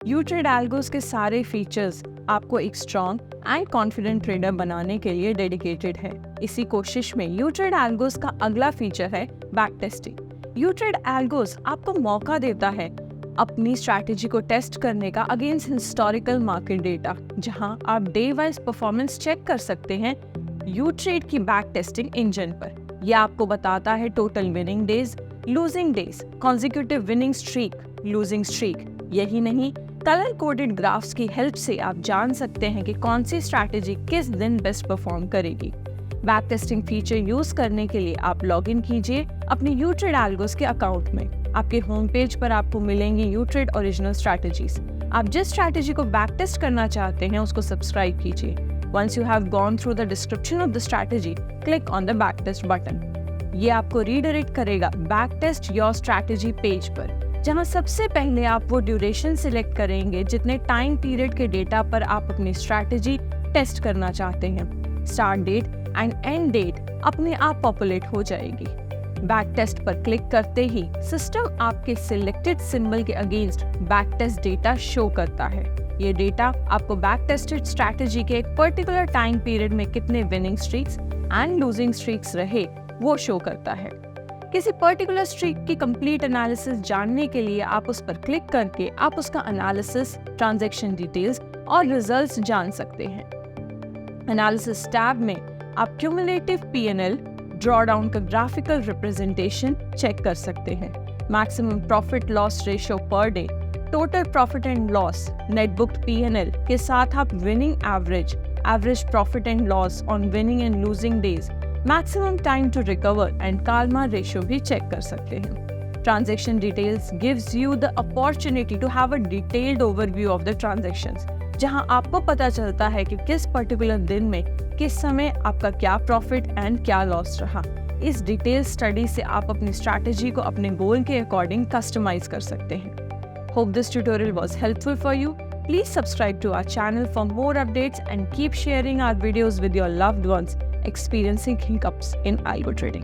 यूट्रेड algos के सारे features आपको एक स्ट्रॉन्ग एंड कॉन्फिडेंट ट्रेडर बनाने के लिए डेडिकेटेड है। इसी कोशिश में यूट्रेड एल्गोस का अगला फीचर है बैक टेस्टिंग। यूट्रेड एल्गोस आपको मौका देता है अपनी स्ट्रैटेजी को टेस्ट करने का अगेंस्ट हिस्टोरिकल मार्केट डेटा, जहां आप डे वाइज परफॉर्मेंस चेक कर सकते हैं यूट्रेड की बैक टेस्टिंग इंजन पर। यह आपको बताता है total winning days, losing days, consecutive winning streak, losing streak. यही नहीं, कलर कोडेड ग्राफ्स की हेल्प से आप जान सकते हैं कि कौन सी स्ट्रैटेजी किस दिन बेस्ट परफॉर्म करेगी। बैक टेस्टिंग फीचर यूज करने के लिए आप लॉग इन कीजिए अपने यूट्रेड एल्गोस के अकाउंट में। आपके होम पेज पर आपको मिलेंगी यूट्रेड ओरिजिनल स्ट्रैटेजीज। आप जिस स्ट्रैटेजी को बैक टेस्ट करना चाहते हैं उसको सब्सक्राइब कीजिए। Once you have gone through the description of the strategy, click on the back test button. ये आपको रीडायरेक्ट करेगा back test your strategy page पर, जहां सबसे पहले आप वो ड्यूरेशन सिलेक्ट करेंगे जितने टाइम पीरियड के डेटा पर आप अपनी स्ट्रैटेजी टेस्ट करना चाहते हैं। Start date and end date अपने आप पॉपुलेट हो जाएगी। बैक टेस्ट पर क्लिक करते ही सिस्टम आपके सिलेक्टेड सिंबल के against back test data show करता है। ये डेटा आपको बैक टेस्टेड स्ट्रैटेजी के एक पर्टिकुलर टाइम पीरियड में कितने winning streaks and losing streaks रहे वो शो करता है। किसी पर्टिकुलर स्ट्रीक की कंप्लीट एनालिसिस जानने के लिए आप उस पर क्लिक करके आप उसका एनालिसिस, ट्रांजैक्शन डिटेल्स और रिजल्ट्स जान सकते हैं। एनालिसिस टैब में आप क्यूमुलेटिव पीएनएल, ड्रॉडाउन का ग्राफिकल रिप्रेजेंटेशन चेक कर सकते हैं। Maximum profit loss ratio per day, total profit and loss, net booked PNL के साथ आप winning average, average profit and loss on winning and losing days, maximum time to recover and Calmar ratio भी check कर सकते हैं। Transaction details gives you the opportunity to have a detailed overview of the transactions, जहां आपको पता चलता है कि किस पर्टिकुलर दिन में किस समय आपका क्या प्रॉफिट एंड क्या लॉस रहा। इस डिटेल स्टडी से आप अपनी स्ट्रैटेजी को अपने गोल के अकॉर्डिंग कस्टमाइज कर सकते हैं। Hope this tutorial was helpful for you. Please subscribe to our channel for more updates and keep sharing our videos with your loved ones experiencing hiccups in algo trading.